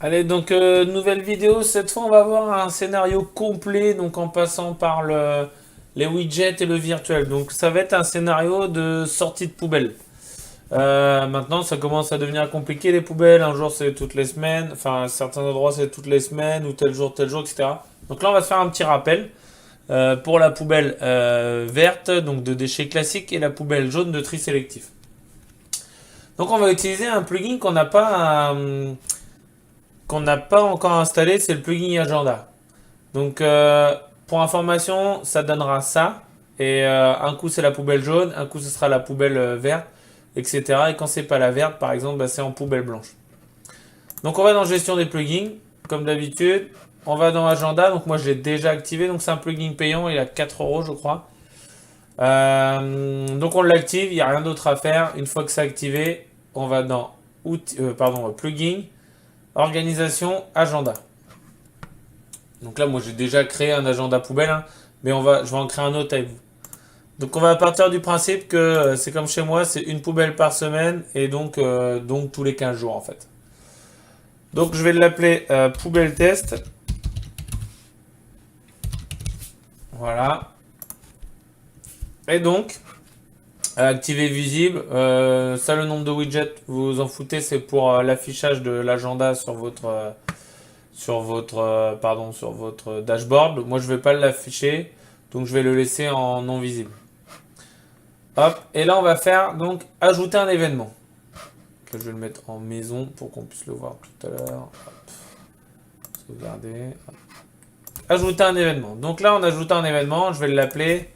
Allez, donc nouvelle vidéo. Cette fois, on va voir un scénario complet, donc en passant par les widgets et le virtuel. Donc, ça va être un scénario de sortie de poubelle. Maintenant, ça commence à devenir compliqué les poubelles. Un jour, c'est toutes les semaines. Enfin, à certains endroits, c'est toutes les semaines ou tel jour, etc. Donc là, on va se faire un petit rappel pour la poubelle verte, donc de déchets classiques, et la poubelle jaune de tri sélectif. Donc, on va utiliser un plugin qu'on n'a pas encore installé, c'est le plugin Agenda. Donc, pour information, ça donnera ça. Et un coup, c'est la poubelle jaune, un coup, ce sera la poubelle verte, etc. Et quand c'est pas la verte, par exemple, bah, c'est en poubelle blanche. Donc, on va dans gestion des plugins, comme d'habitude. On va dans Agenda. Donc, moi, je l'ai déjà activé. Donc, c'est un plugin payant. Il a 4 euros, je crois. Donc, on l'active. Il n'y a rien d'autre à faire. Une fois que c'est activé, on va dans plugin, organisation, agenda. Donc là, moi, j'ai déjà créé un agenda poubelle, hein, mais je vais en créer un autre avec vous. Donc on va partir du principe que c'est comme chez moi, c'est une poubelle par semaine et donc tous les 15 jours en fait. Donc je vais l'appeler poubelle test. Voilà. Et donc, activer visible. Ça, le nombre de widgets, vous vous en foutez, c'est pour l'affichage de l'agenda sur votre dashboard. Moi, je vais pas l'afficher, donc je vais le laisser en non visible. Hop, et là on va faire donc ajouter un événement. Là, je vais le mettre en maison pour qu'on puisse le voir tout à l'heure. Sauvegarder. Hop. Ajouter un événement. Donc là on ajoute un événement, je vais l'appeler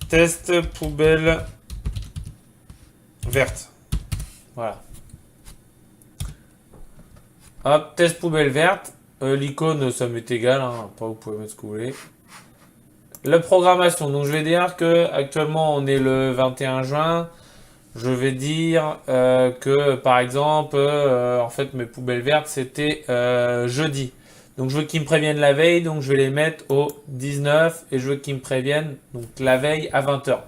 test poubelle verte. Voilà. Hop, test poubelle verte. L'icône ça m'est égal, hein. Après vous pouvez mettre ce que vous voulez. La programmation, donc je vais dire que actuellement on est le 21 juin. Je vais dire que par exemple, en fait mes poubelles vertes c'était jeudi. Donc je veux qu'ils me préviennent la veille, donc je vais les mettre au 19 et je veux qu'ils me préviennent donc la veille à 20 h.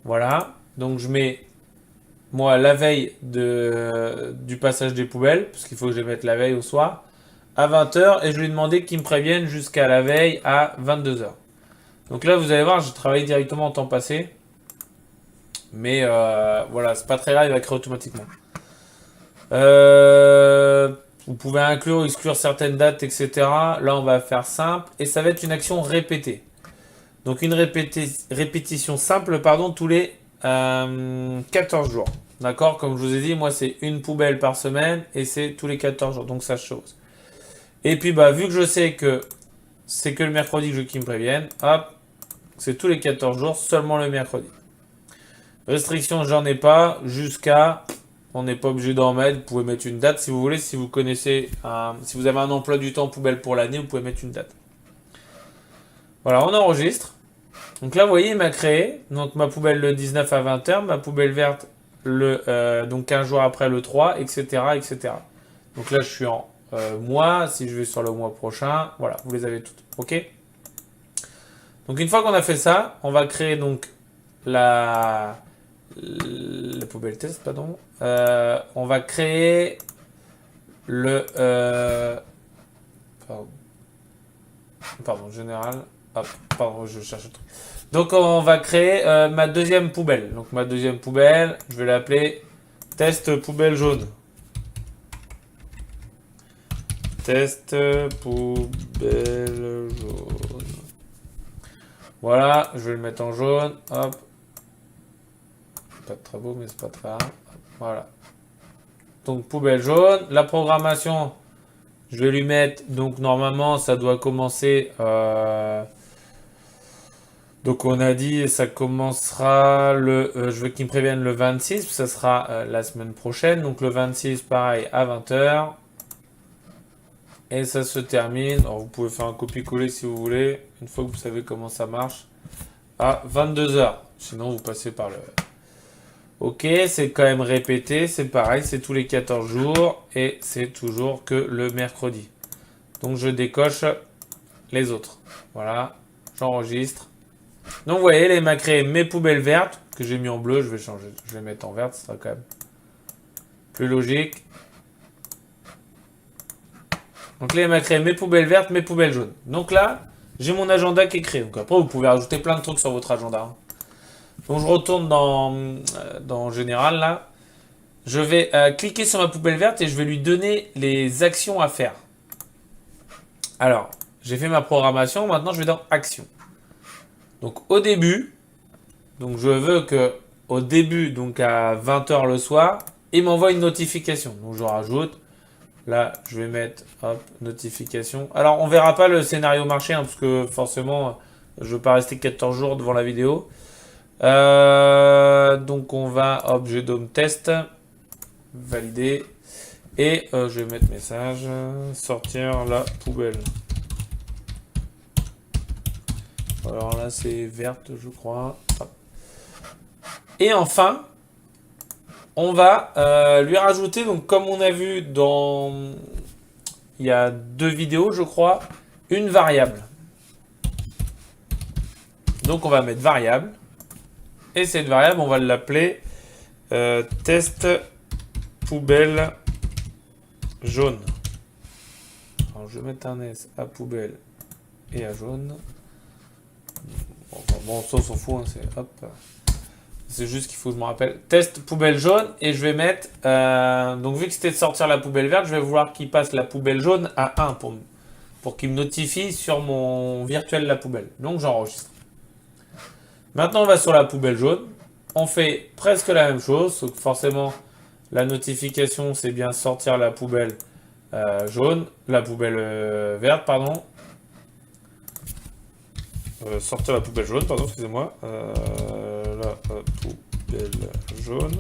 Voilà. Donc je mets moi la veille du passage des poubelles, parce qu'il faut que je les mette la veille au soir, à 20 h et je lui ai demandé qu'ils me préviennent jusqu'à la veille à 22 h. Donc là vous allez voir, je travaille directement en temps passé. Mais voilà, c'est pas très grave, il va créer automatiquement. Vous pouvez inclure ou exclure certaines dates, etc. Là, on va faire simple. Et ça va être une action répétée. Donc une répétition simple, pardon, tous les 14 jours. D'accord. Comme je vous ai dit, moi, c'est une poubelle par semaine et c'est tous les 14 jours. Donc ça chose. Et puis, bah, vu que je sais que c'est que le mercredi que je veux qu'ils me préviennent, hop, c'est tous les 14 jours, seulement le mercredi. Restriction, j'en ai pas. Jusqu'à. On n'est pas obligé d'en mettre. Vous pouvez mettre une date si vous voulez. Si vous connaissez. Si vous avez un emploi du temps poubelle pour l'année, vous pouvez mettre une date. Voilà, on enregistre. Donc là, vous voyez, il m'a créé. Donc ma poubelle le 19 à 20 h. Ma poubelle verte donc 15 jours après le 3, etc. etc. Donc là, je suis en mois. Si je vais sur le mois prochain, voilà, vous les avez toutes. OK. Donc une fois qu'on a fait ça, on va créer donc la poubelle test, pardon. On va créer le pardon, général. Hop, pardon, je cherche le truc. Donc on va créer ma deuxième poubelle. Donc ma deuxième poubelle, je vais l'appeler test poubelle jaune. Test poubelle jaune. Voilà, je vais le mettre en jaune. Hop. Pas très beau, mais c'est pas très grave. Voilà. Donc poubelle jaune. La programmation, je vais lui mettre. Donc normalement, ça doit commencer. Donc on a dit, ça commencera je veux qu'il me prévienne le 26. Ça sera la semaine prochaine. Donc le 26, pareil, à 20 h. Et ça se termine. Alors vous pouvez faire un copier-coller si vous voulez. Une fois que vous savez comment ça marche. À 22 h. Sinon, vous passez par le. Ok, c'est quand même répété, c'est pareil, c'est tous les 14 jours et c'est toujours que le mercredi. Donc je décoche les autres. Voilà, j'enregistre. Donc vous voyez, là, il m'a créé mes poubelles vertes que j'ai mis en bleu, je vais changer, je vais mettre en verte, ce sera quand même plus logique. Donc là, il m'a créé mes poubelles vertes, mes poubelles jaunes. Donc là, j'ai mon agenda qui est créé. Donc après, vous pouvez rajouter plein de trucs sur votre agenda, hein. Donc je retourne dans Général, là. Je vais cliquer sur ma poubelle verte et je vais lui donner les actions à faire. Alors, j'ai fait ma programmation. Maintenant, je vais dans Action. Donc au début, donc je veux que au début, donc à 20 h le soir, il m'envoie une notification. Donc je rajoute. Là, je vais mettre, hop, notification. Alors, on verra pas le scénario marché, hein, parce que forcément, je ne veux pas rester 14 jours devant la vidéo. Donc, on va, objet DOM test, valider. Et je vais mettre message, sortir la poubelle. Alors là, c'est verte, je crois. Hop. Et enfin, on va lui rajouter, donc comme on a vu il y a 2 vidéos, je crois, une variable. Donc on va mettre variable. Et cette variable, on va l'appeler test poubelle jaune. Alors je vais mettre un S à poubelle et à jaune. Bon, ça on s'en fout, hein, c'est hop. C'est juste qu'il faut que je me rappelle. Test poubelle jaune et je vais mettre. Donc vu que c'était de sortir la poubelle verte, je vais vouloir qu'il passe la poubelle jaune à 1 pour qu'il me notifie sur mon virtuel la poubelle. Donc j'enregistre. Maintenant on va sur la poubelle jaune. On fait presque la même chose, sauf que forcément la notification c'est bien sortir la poubelle jaune, la poubelle verte, pardon. Sortir la poubelle jaune, pardon, excusez-moi. La poubelle jaune.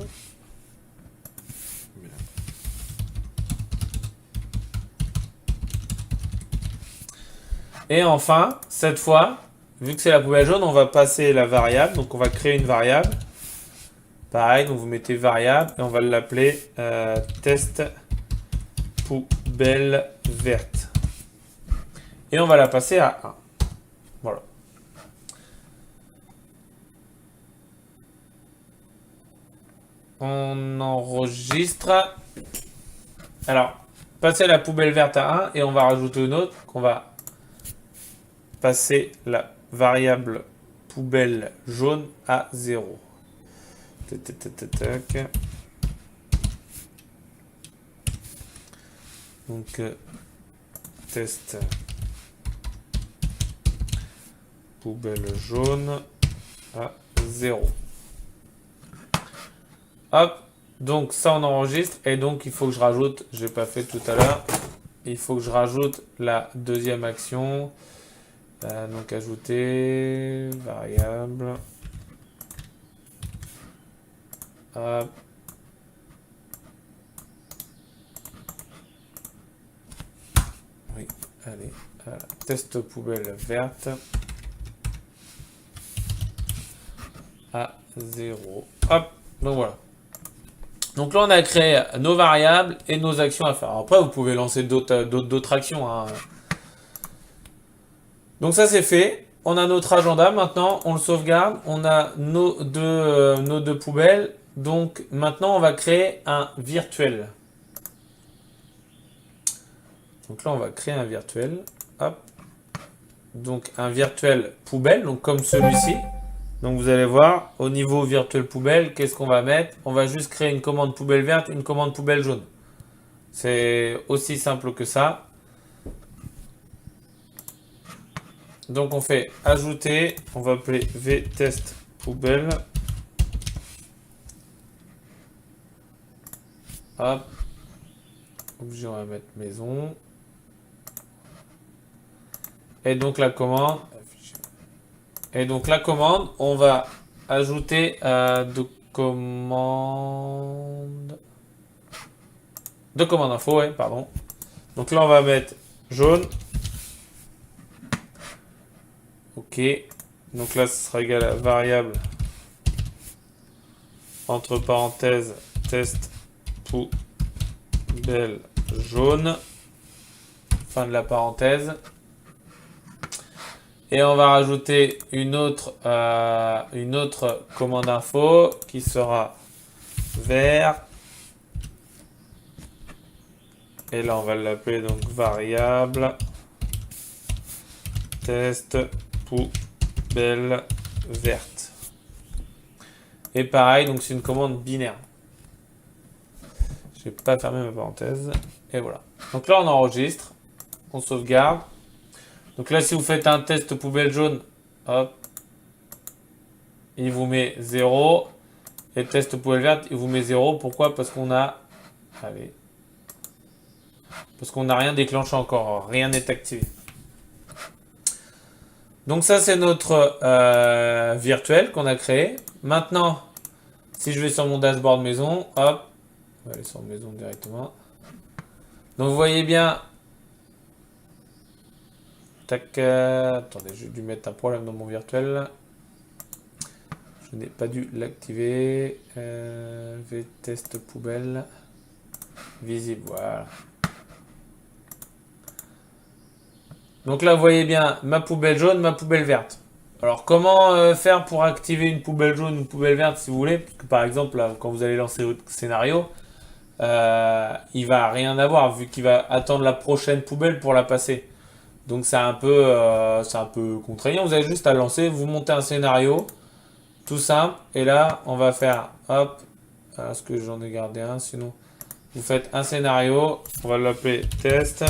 Et enfin, cette fois, vu que c'est la poubelle jaune, on va passer la variable. Donc on va créer une variable. Pareil, donc vous mettez variable et on va l'appeler test poubelle verte. Et on va la passer à 1. Voilà. On enregistre. Alors, passer la poubelle verte à 1 et on va rajouter une autre qu'on va passer la variable poubelle jaune à 0. Donc, test poubelle jaune à 0. Hop, donc ça on enregistre et donc il faut que je rajoute, je n'ai pas fait tout à l'heure, il faut que je rajoute la deuxième action. Donc ajouter, variable. Hop. Oui, allez, test poubelle verte à 0. Hop, donc voilà. Donc là, on a créé nos variables et nos actions à faire. Alors après, vous pouvez lancer d'autres actions, hein. Donc ça, c'est fait. On a notre agenda. Maintenant, on le sauvegarde. On a nos deux poubelles. Donc maintenant, on va créer un virtuel. Donc là, on va créer un virtuel. Hop. Donc un virtuel poubelle, donc comme celui-ci. Donc vous allez voir, au niveau virtuel poubelle, qu'est-ce qu'on va mettre? On va juste créer une commande poubelle verte, une commande poubelle jaune. C'est aussi simple que ça. Donc on fait ajouter, on va appeler vtest poubelle. Hop. Objet, on va mettre maison. Et donc la commande. On va ajouter de commande info, ouais, pardon. Donc là, on va mettre jaune. Ok. Donc là, ce sera égal à variable entre parenthèses test poubelle jaune. Fin de la parenthèse. Et on va rajouter une autre commande info qui sera vert Et là, on va l'appeler donc variable test poubelle verte. Et pareil, donc c'est une commande binaire. Je vais pas fermer ma parenthèse. Et voilà. Donc là, on enregistre. On sauvegarde. Donc là, si vous faites un test poubelle jaune, hop, il vous met 0. Et test poubelle verte, il vous met 0. Pourquoi? Parce qu'on a... Allez. Parce qu'on n'a rien déclenché encore. Rien n'est activé. Donc ça, c'est notre virtuel qu'on a créé. Maintenant, si je vais sur mon dashboard maison, hop, on va aller sur maison directement. Donc vous voyez bien... Tac, attendez, j'ai dû mettre un problème dans mon virtuel. Je n'ai pas dû l'activer. Vtest poubelle. Visible, voilà. Donc là, vous voyez bien ma poubelle jaune, ma poubelle verte. Alors, comment faire pour activer une poubelle jaune, une poubelle verte, si vous voulez? Parce que par exemple, là, quand vous allez lancer votre scénario, il va rien avoir, vu qu'il va attendre la prochaine poubelle pour la passer. Donc c'est un peu contraignant. Vous avez juste à lancer, vous montez un scénario, tout simple. Et là, on va faire, hop, est-ce que j'en ai gardé un? Sinon, vous faites un scénario, on va l'appeler test.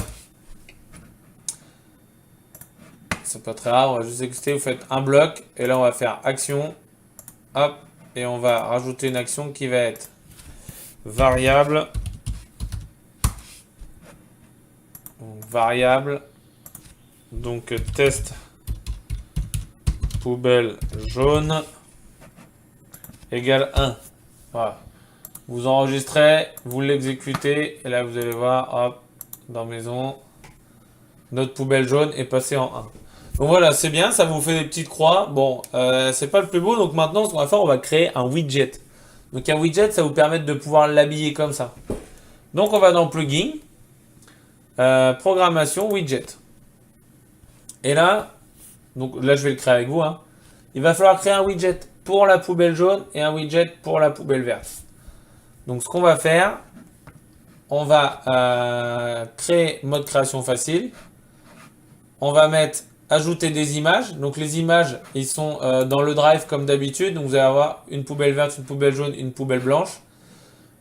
C'est pas très grave, on va juste exécuter, vous faites un bloc. Et là, on va faire action, hop, et on va rajouter une action qui va être variable. Donc test poubelle jaune égale 1. Voilà. Vous enregistrez, vous l'exécutez, et là vous allez voir, hop, dans maison, notre poubelle jaune est passée en 1. Donc voilà, c'est bien, ça vous fait des petites croix. Bon, c'est pas le plus beau, donc maintenant ce qu'on va faire, on va créer un widget. Donc un widget, ça vous permet de pouvoir l'habiller comme ça. Donc on va dans plugin, programmation, widget. Et là, donc là je vais le créer avec vous. Il va falloir créer un widget pour la poubelle jaune et un widget pour la poubelle verte. Donc ce qu'on va faire, on va créer mode création facile. On va mettre ajouter des images. Donc les images, ils sont dans le drive comme d'habitude. Donc vous allez avoir une poubelle verte, une poubelle jaune, une poubelle blanche.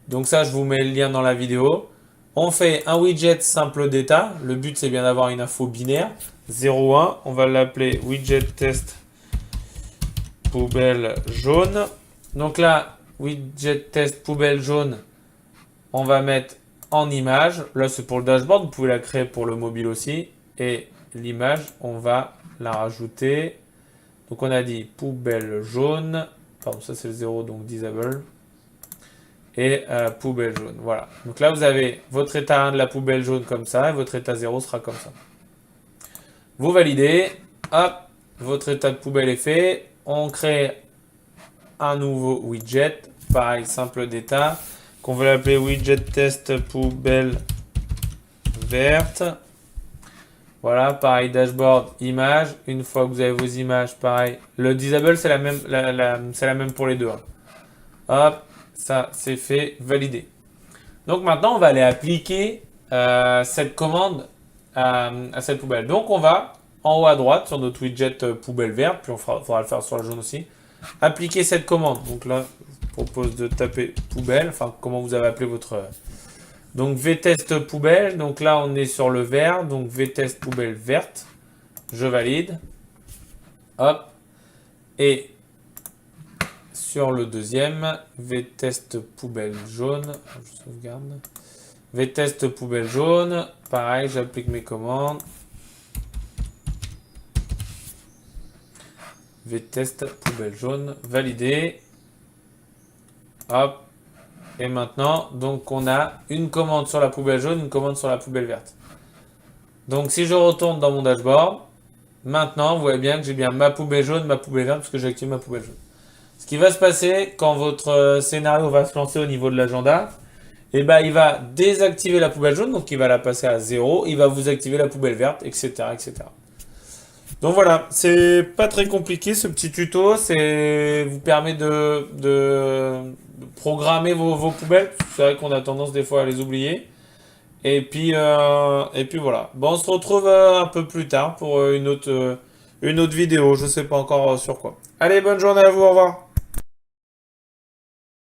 Donc ça, je vous mets le lien dans la vidéo. On fait un widget simple d'état. Le but, c'est bien d'avoir une info binaire. 0,1. On va l'appeler widget test poubelle jaune. Donc là, widget test poubelle jaune, on va mettre en image. Là, c'est pour le dashboard. Vous pouvez la créer pour le mobile aussi. Et l'image, on va la rajouter. Donc on a dit poubelle jaune. Pardon, ça c'est le 0, donc disable. Et poubelle jaune. Voilà. Donc là, vous avez votre état 1 de la poubelle jaune comme ça, et votre état 0 sera comme ça. Vous validez. Hop, votre état de poubelle est fait. On crée un nouveau widget. Pareil, simple d'état. Qu'on va l'appeler widget test poubelle verte. Voilà, pareil, dashboard, image. Une fois que vous avez vos images, pareil. Le disable, c'est la même pour les deux. Hop. Ça, c'est fait, validé. Donc maintenant, on va aller appliquer cette commande à cette poubelle. Donc on va en haut à droite sur notre widget poubelle verte, puis on faudra le faire sur la jaune aussi. Appliquer cette commande. Donc là, je vous propose de taper poubelle, enfin comment vous avez appelé votre... Donc vtest poubelle, donc là on est sur le vert, donc vtest poubelle verte. Je valide. Hop. Et... sur le deuxième, vtest poubelle jaune, je sauvegarde. Vtest poubelle jaune, pareil, j'applique mes commandes. Vtest poubelle jaune, validé. Hop. Et maintenant, donc on a une commande sur la poubelle jaune, une commande sur la poubelle verte. Donc si je retourne dans mon dashboard, maintenant vous voyez bien que j'ai bien ma poubelle jaune, ma poubelle verte, parce que j'ai activé ma poubelle jaune. Ce qui va se passer quand votre scénario va se lancer au niveau de l'agenda, eh ben, il va désactiver la poubelle jaune, donc il va la passer à 0, il va vous activer la poubelle verte, etc. etc. Donc voilà, c'est pas très compliqué ce petit tuto, c'est vous permet de programmer vos poubelles, c'est vrai qu'on a tendance des fois à les oublier, Et puis voilà. Bon, on se retrouve un peu plus tard pour une autre vidéo. Je sais pas encore sur quoi. Allez, bonne journée à vous, au revoir.